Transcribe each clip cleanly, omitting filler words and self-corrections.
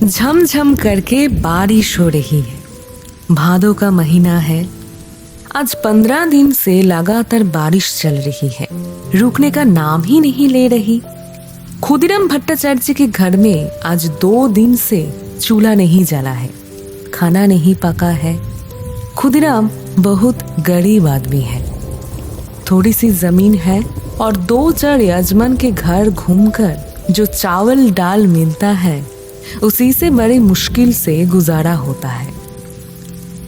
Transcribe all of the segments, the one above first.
झमझम करके बारिश हो रही है। भादों का महीना है। आज 15 दिन से लगातार बारिश चल रही है, रुकने का नाम ही नहीं ले रही। खुदीराम भट्टाचार्य जी के घर में आज 2 दिन से चूल्हा नहीं जला है, खाना नहीं पका है। खुदीराम बहुत गरीब आदमी है। थोड़ी सी जमीन है और 2-4 यजमान के घर घूमकर जो चावल दाल मिलता है उसी से बड़ी मुश्किल से गुजारा होता है।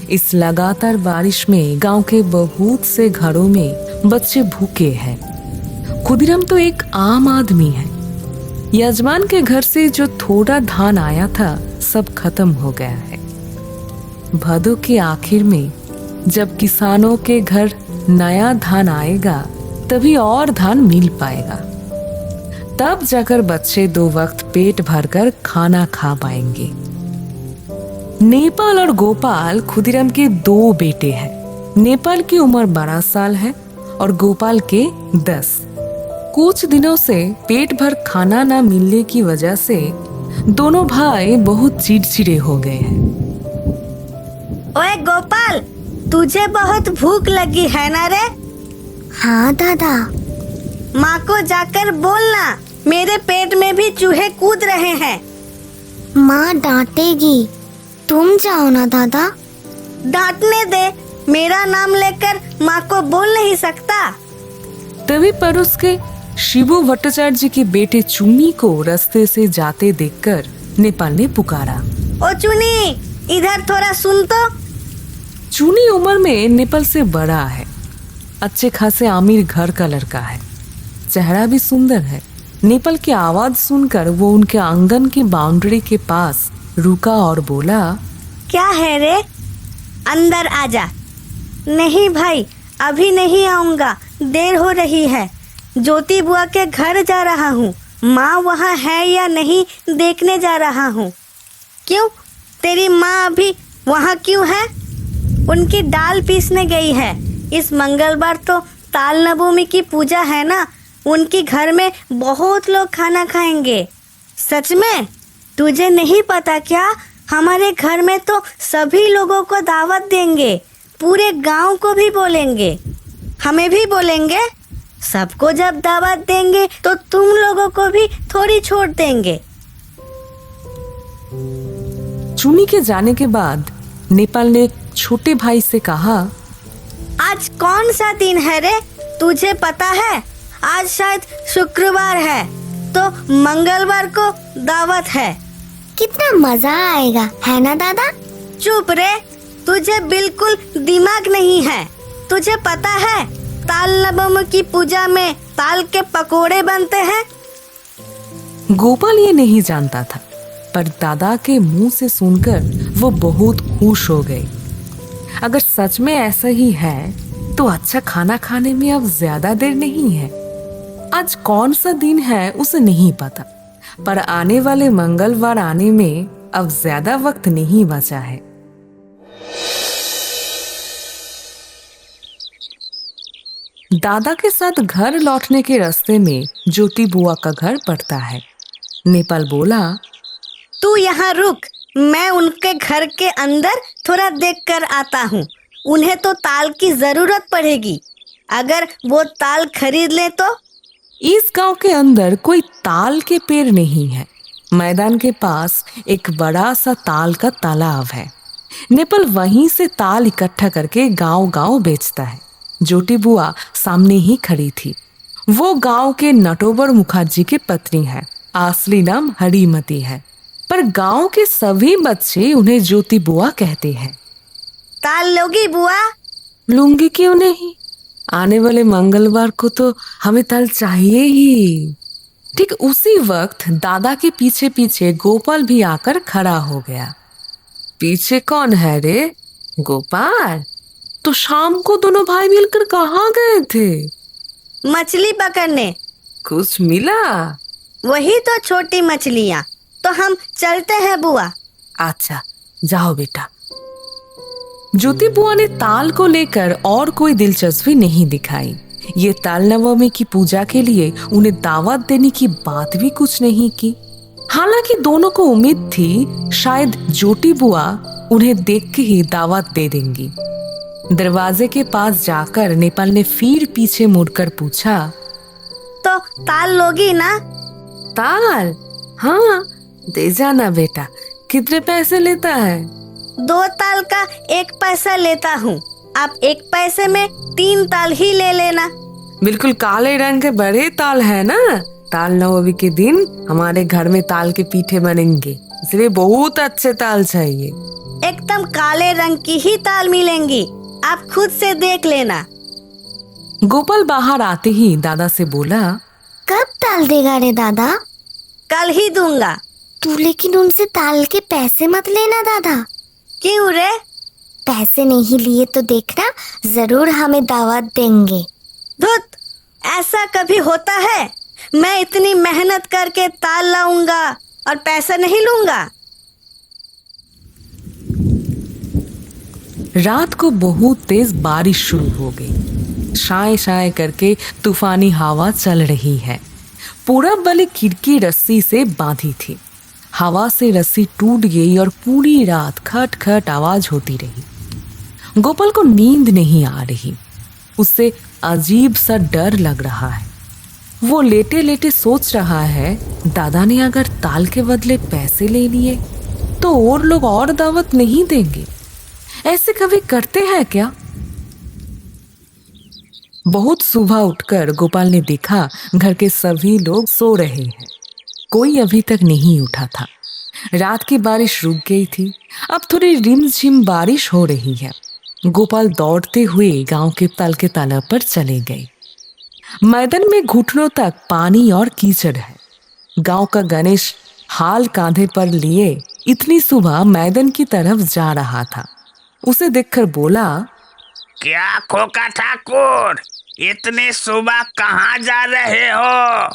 इस लगातार बारिश में गांव के बहुत से घरों में बच्चे भूखे हैं। खुदीराम तो एक आम आदमी है। यजमान के घर से जो थोड़ा धान आया था सब खत्म हो गया है। भादों के आखिर में जब किसानों के घर नया धान आएगा तभी और धान मिल पाएगा। तब जाकर बच्चे 2 वक्त पेट भरकर खाना खा पाएंगे। नेपाल और गोपाल खुदीराम के 2 बेटे हैं। नेपाल की उम्र 12 साल है और गोपाल के 10। कुछ दिनों से पेट भर खाना ना मिलने की वजह से दोनों भाई बहुत चिड़चिड़े हो गए हैं। ओए गोपाल, तुझे बहुत भूख लगी है ना रे? हाँ दादा। माँ को जाकर बोलना, मेरे पेट में भी चूहे कूद रहे हैं। माँ डांटेगी, तुम जाओ ना दादा। डांटने दे, मेरा नाम लेकर माँ को बोल नहीं सकता। तभी पड़ोस के शिबू भट्टाचार्य जी के बेटे चुनी को रास्ते से जाते देखकर नेपाल ने पुकारा, ओ चुनी, इधर थोड़ा सुन तो। चुनी उम्र में नेपाल से बड़ा है। अच्छे खासे अमीर घर का लड़का है। चेहरा भी सुंदर है। नेपाल की आवाज सुनकर वो उनके आंगन की बाउंड्री के पास रुका और बोला, क्या है रे? अंदर आजा। नहीं भाई, अभी नहीं आऊंगा, देर हो रही है। ज्योति बुआ के घर जा रहा हूँ। माँ वहाँ है या नहीं देखने जा रहा हूँ। क्यों, तेरी माँ अभी वहाँ क्यों है? उनकी दाल पीसने गई है। इस मंगलवार तो ताल नवमी की पूजा है ना, उनके घर में बहुत लोग खाना खाएंगे। सच में? तुझे नहीं पता क्या? हमारे घर में तो सभी लोगों को दावत देंगे, पूरे गांव को भी बोलेंगे, हमें भी बोलेंगे। सबको जब दावत देंगे तो तुम लोगों को भी थोड़ी छोड़ देंगे। चुनी के जाने के बाद नेपाल ने छोटे भाई से कहा, आज कौन सा दिन है रे? तुझे पता है? आज शायद शुक्रवार है, तो मंगलवार को दावत है। कितना मजा आएगा, है ना दादा? चुप रे, तुझे बिल्कुल दिमाग नहीं है। तुझे पता है ताल नवमी की पूजा में ताल के पकोड़े बनते हैं? गोपाल ये नहीं जानता था, पर दादा के मुंह से सुनकर वो बहुत खुश हो गए। अगर सच में ऐसा ही है तो अच्छा खाना खाने में अब ज्यादा देर नहीं है। आज कौन सा दिन है उसे नहीं पता, पर आने वाले मंगलवार आने में अब ज्यादा वक्त नहीं बचा है। दादा के साथ घर लौटने के रास्ते में ज्योति बुआ का घर पड़ता है। नेपाल बोला, तू यहाँ रुक, मैं उनके घर के अंदर थोड़ा देख कर आता हूँ। उन्हें तो ताल की जरूरत पड़ेगी। अगर वो ताल खरीद ले तो? इस गांव के अंदर कोई ताल के पेड़ नहीं है। मैदान के पास एक बड़ा सा ताल का तालाब है। नेपाल वहीं से ताल इकट्ठा करके गांव-गांव बेचता है। ज्योति बुआ सामने ही खड़ी थी। वो गांव के नटोबर मुखर्जी की पत्नी है। असली नाम हरिमती है, पर गांव के सभी बच्चे उन्हें ज्योति बुआ कहते हैं। ताल लोगी बुआ? लूंगी क्यों नहीं, आने वाले मंगलवार को तो हमें ताल चाहिए ही। ठीक उसी वक्त दादा के पीछे पीछे गोपाल भी आकर खड़ा हो गया। पीछे कौन है रे? गोपाल, तो शाम को दोनों भाई मिलकर कहाँ गए थे? मछली पकड़ने। कुछ मिला? वही तो छोटी मछलियाँ। तो हम चलते हैं बुआ। अच्छा, जाओ बेटा। ज्योति बुआ ने ताल को लेकर और कोई दिलचस्पी नहीं दिखाई। ये ताल नवमी की पूजा के लिए उन्हें दावत देने की बात भी कुछ नहीं की। हालांकि दोनों को उम्मीद थी शायद ज्योति बुआ उन्हें देख के ही दावत दे देंगी। दरवाजे के पास जाकर नेपाल ने फिर पीछे मुड़कर पूछा, तो ताल लोगी ना? ताल? हाँ, दे जाना बेटा। कितने पैसे लेता है? 2 ताल का 1 पैसा लेता हूँ। आप 1 पैसे में 3 ताल ही ले लेना। बिल्कुल काले रंग के बड़े ताल है ना। ताल नवमी के दिन हमारे घर में ताल के पीठे बनेंगे, इसलिए बहुत अच्छे ताल चाहिए। एकदम काले रंग की ही ताल मिलेंगी, आप खुद से देख लेना। गोपाल बाहर आते ही दादा से बोला, कब ताल देगा रे दादा? कल ही दूंगा। तू लेकिन उनसे ताल के पैसे मत लेना दादा। क्यों रे? पैसे नहीं लिए तो देखना, जरूर हमें दावत देंगे। धुत, ऐसा कभी होता है? मैं इतनी मेहनत करके ताल लाऊंगा और पैसा नहीं लूंगा। रात को बहुत तेज बारिश शुरू हो गई। शाय शाय करके तूफानी हवा चल रही है। पूरब वाली खिड़की रस्सी से बांधी थी। हवा से रस्सी टूट गई और पूरी रात खट खट आवाज होती रही। गोपाल को नींद नहीं आ रही, उससे अजीब सा डर लग रहा है। वो लेटे लेटे सोच रहा है, दादा ने अगर ताल के बदले पैसे ले लिए तो और लोग और दावत नहीं देंगे। ऐसे कभी करते हैं क्या? बहुत सुबह उठकर गोपाल ने देखा घर के सभी लोग सो रहे हैं। कोई अभी तक नहीं उठा था। रात की बारिश रुक गई थी। अब थोड़ी रिमझिम बारिश हो रही है। गोपाल दौड़ते हुए गांव के ताल के तालाब पर चले गए। मैदान में घुटनों तक पानी और कीचड़ है। गांव का गणेश हाल कांधे पर लिए इतनी सुबह मैदान की तरफ जा रहा था। उसे देखकर बोला, क्या खोका ठाकुर, इतनी सुबह कहाँ जा रहे हो?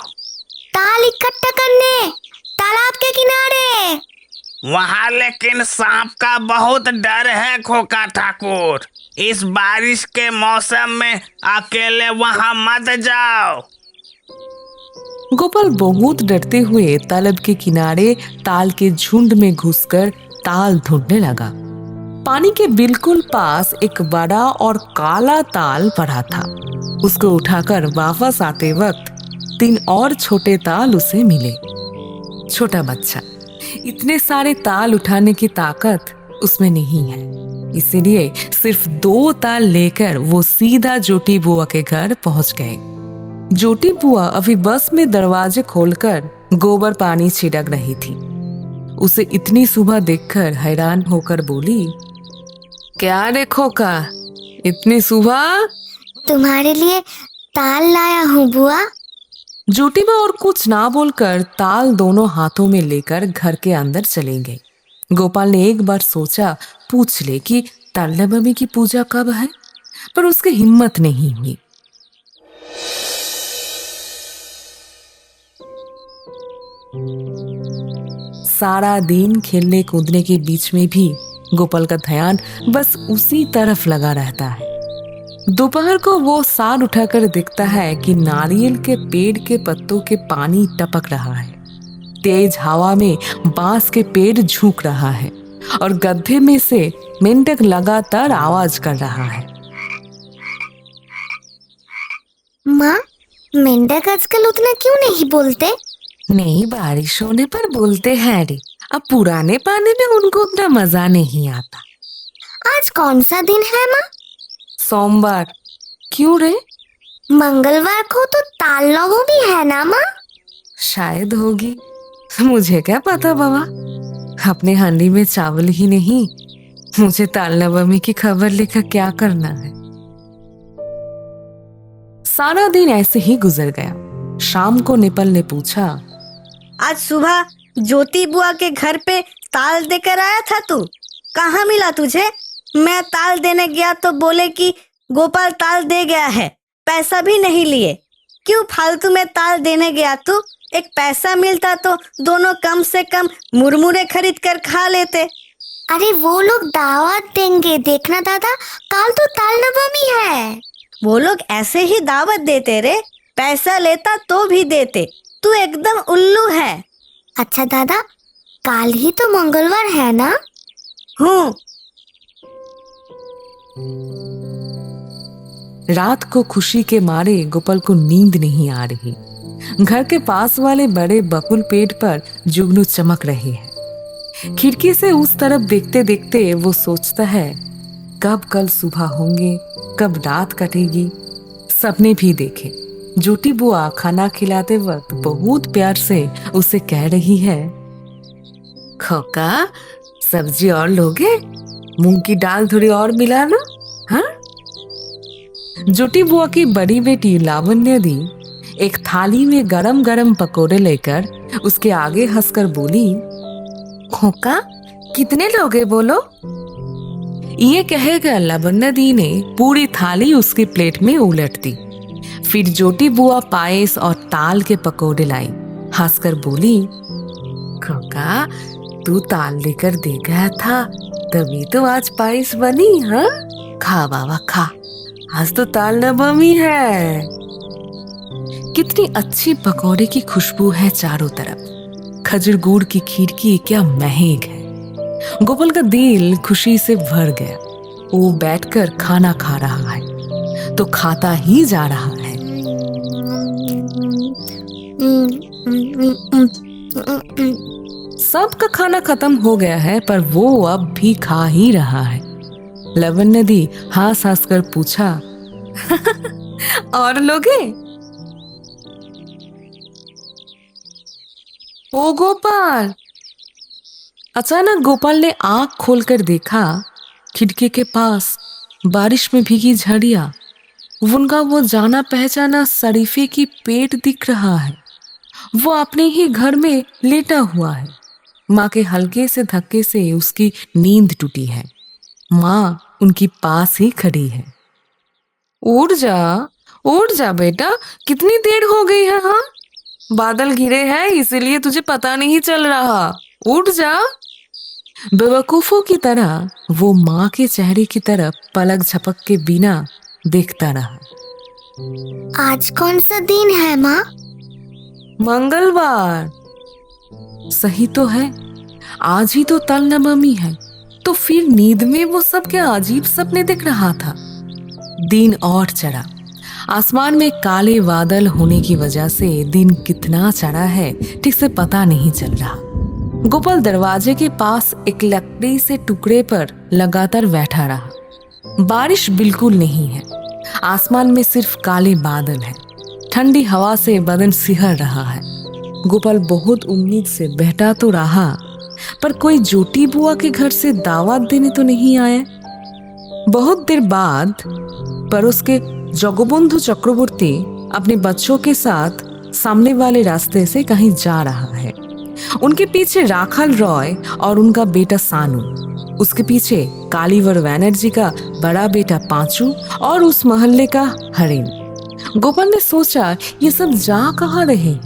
ताल इकट्ठा करने, तालाब के किनारे। वहाँ लेकिन सांप का बहुत डर है खोका ठाकुर। इस बारिश के मौसम में अकेले वहाँ मत जाओ। गोपाल बहुत डरते हुए तालाब के किनारे ताल के झुंड में घुसकर ताल ढूंढने लगा। पानी के बिल्कुल पास एक बड़ा और काला ताल पड़ा था। उसको उठाकर वापस आते वक्त 3 और छोटे ताल उसे मिले। छोटा बच्चा, इतने सारे ताल उठाने की ताकत उसमें नहीं है, इसीलिए सिर्फ 2 ताल लेकर वो सीधा ज्योति बुआ के घर पहुंच गए। ज्योति बुआ अभी बस में दरवाजे खोलकर गोबर पानी छिड़क रही थी। उसे इतनी सुबह देखकर हैरान होकर बोली, क्या देखो का, इतनी सुबह? तुम्हारे लिए ताल लाया हूँ बुआ। ज्योति बुआ और कुछ ना बोलकर ताल दोनों हाथों में लेकर घर के अंदर चले गए। गोपाल ने एक बार सोचा पूछ ले कि तालनवमी की पूजा कब है, पर उसकी हिम्मत नहीं हुई। सारा दिन खेलने कूदने के बीच में भी गोपाल का ध्यान बस उसी तरफ लगा रहता है। दोपहर को वो सार उठाकर देखता है कि नारियल के पेड़ के पत्तों के पानी टपक रहा है। तेज हवा में बांस के पेड़ झुक रहा है और गड्ढे में से मेंढक लगातार आवाज कर रहा है। माँ, मेंढक आजकल उतना क्यों नहीं बोलते? नहीं, बारिश होने पर बोलते हैं रे। अब पुराने पानी में उनको उतना मजा नहीं आता। आज कौन सा दिन है माँ? सोमवार। क्यों रे? मंगलवार को तो ताल नवमी है ना माँ? शायद होगी, मुझे क्या पता बाबा। अपने हांडी में चावल ही नहीं, मुझे ताल नवमी की खबर लेकर क्या करना है। सारा दिन ऐसे ही गुजर गया। शाम को निपल ने पूछा, आज सुबह ज्योति बुआ के घर पे ताल देकर आया था तू, कहाँ मिला तुझे? मैं ताल देने गया तो बोले कि गोपाल ताल दे गया है, पैसा भी नहीं लिए। क्यों फालतू में ताल देने गया तू? एक पैसा मिलता तो दोनों कम से कम मुरमुरे खरीद कर खा लेते। अरे वो लोग दावत देंगे, देखना दादा, कल तो ताल नवमी है। वो लोग ऐसे ही दावत देते रे, पैसा लेता तो भी देते। तू एकदम उल्लू है। अच्छा दादा, काल ही तो मंगलवार है ना? हूँ। रात को खुशी के मारे गोपाल को नींद नहीं आ रही। घर के पास वाले बड़े बकुल पेड़ पर जुगनू चमक रहे हैं। खिड़की से उस तरफ देखते देखते वो सोचता है, कब कल सुबह होंगे, कब रात कटेगी। सपने भी देखे। जोटी बुआ खाना खिलाते वक्त बहुत प्यार से उसे कह रही है, खोका सब्जी और लोगे? मूंग की दाल थोड़ी और मिला ना। हाँ? जोटी बुआ की बड़ी बेटी लावण्य दी एक थाली में गरम गरम पकोड़े लेकर उसके आगे हंसकर बोली, खोका कितने लोगे बोलो? ये कहेगा लावण्य दी ने पूरी थाली उसकी प्लेट में उलट दी। फिर जोटी बुआ पायस और ताल के पकोड़े लाई। हंसकर बोली, खोका तू ताल लेकर दे गया था, तभी तो आज पायस बनी। हाँ, खा बाबा खा, आज तो ताल नवमी है। कितनी अच्छी पकौड़े की खुशबू है चारों तरफ। खजूर गुड़ की खीर की क्या महक है। गोपाल का दिल खुशी से भर गया। वो बैठकर खाना खा रहा है तो खाता ही जा रहा है। सबका खाना खत्म हो गया है पर वो अब भी खा ही रहा है। लावण्य दी हंस हंस कर पूछा, और लोगे? ओ गोपाल! अचानक गोपाल ने आंख खोलकर देखा, खिड़की के पास बारिश में भीगी झड़िया, उनका वो जाना पहचाना शरीफे की पेट दिख रहा है। वो अपने ही घर में लेटा हुआ है। माँ के हल्के से धक्के से उसकी नींद टूटी है। माँ उनकी पास ही खड़ी है। उठ जा बेटा, कितनी देर हो गई है। हाँ, बादल घिरे हैं इसीलिए तुझे पता नहीं चल रहा। उठ जा। बेवकूफों की तरह वो माँ के चेहरे की तरफ पलक झपक के बिना देखता रहा। आज कौन सा दिन है माँ? मंगलवार। सही तो है, आज ही तो तल नवमी है। तो फिर नींद में वो सब क्या अजीब सपने देख रहा था। दिन और चढ़ा। आसमान में काले बादल होने की वजह से दिन कितना चढ़ा है ठीक से पता नहीं चल रहा। गोपाल दरवाजे के पास एक लकड़ी से टुकड़े पर लगातार बैठा रहा। बारिश बिल्कुल नहीं है। आसमान में सिर्फ काले बादल हैं। ठंडी हवा से बदन सिहर रहा है। गोपाल बहुत उम्मीद से बैठा तो रहा, पर कोई जोटी बुआ के घर से दावत देने तो नहीं आया। बहुत देर बाद पड़ोस के जगबंधु चक्रवर्ती अपने बच्चों के साथ सामने वाले रास्ते से कहीं जा रहा है। उनके पीछे राखाल रॉय और उनका बेटा सानू, उसके पीछे कालीवर बैनर्जी का बड़ा बेटा पांचू और उस मोहल्ले का हरेन। गोपाल ने सोचा ये सब जा कहाँ रहे।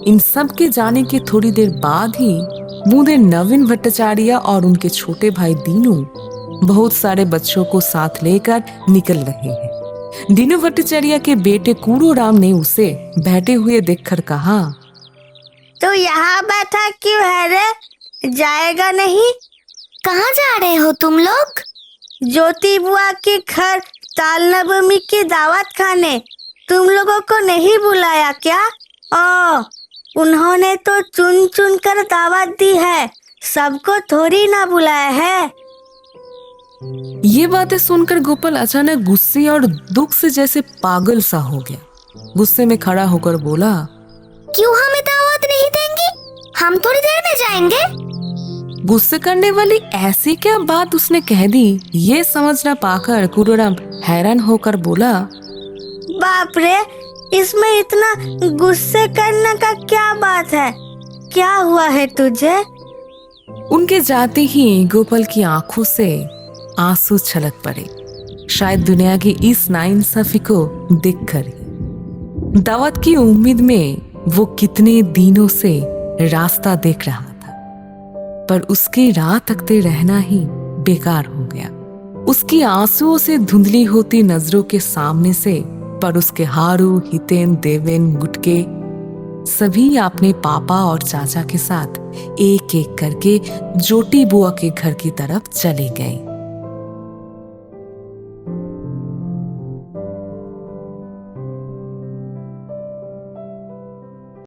इन सब के जाने के थोड़ी देर बाद ही बूंदे नवीन भट्टाचार्य और उनके छोटे भाई दीनू बहुत सारे बच्चों को साथ लेकर निकल रहे हैं। दीनू भट्टाचार्य के बेटे कूड़ो राम ने उसे बैठे हुए देखकर कहा, तो यहाँ बैठा क्यों है रे? जाएगा नहीं? कहाँ जा रहे हो तुम लोग? ज्योति बुआ के घर ताल नवमी की दावत खाने। तुम लोगों को नहीं बुलाया क्या? ओ, उन्होंने तो चुन चुन कर दावत दी है, सबको थोड़ी ना बुलाया है। ये बातें सुनकर गोपाल अचानक गुस्से और दुख से जैसे पागल सा हो गया। गुस्से में खड़ा होकर बोला, क्यों हमें दावत नहीं देंगी? हम थोड़ी देर में जाएंगे। गुस्से करने वाली ऐसी क्या बात उसने कह दी, ये समझ न पाकर कूड़ोराम हैरान होकर बोला, बाप रे, इसमें इतना गुस्से करने का क्या बात है? क्या हुआ है तुझे? उनके जाते ही गोपाल की आंखों से आंसू छलक पड़े, शायद दुनिया की इस नाइंसाफी को देखकर। दावत की उम्मीद में वो कितने दिनों से रास्ता देख रहा था, पर उसकी राह तकते रहना ही बेकार हो गया। उसकी आंसुओं से धुंधली होती नजरों के सामने से पर उसके हारू, हितेन, देवेन, गुटके सभी अपने पापा और चाचा के साथ एक एक करके जोटी बुआ के घर की तरफ चले गए।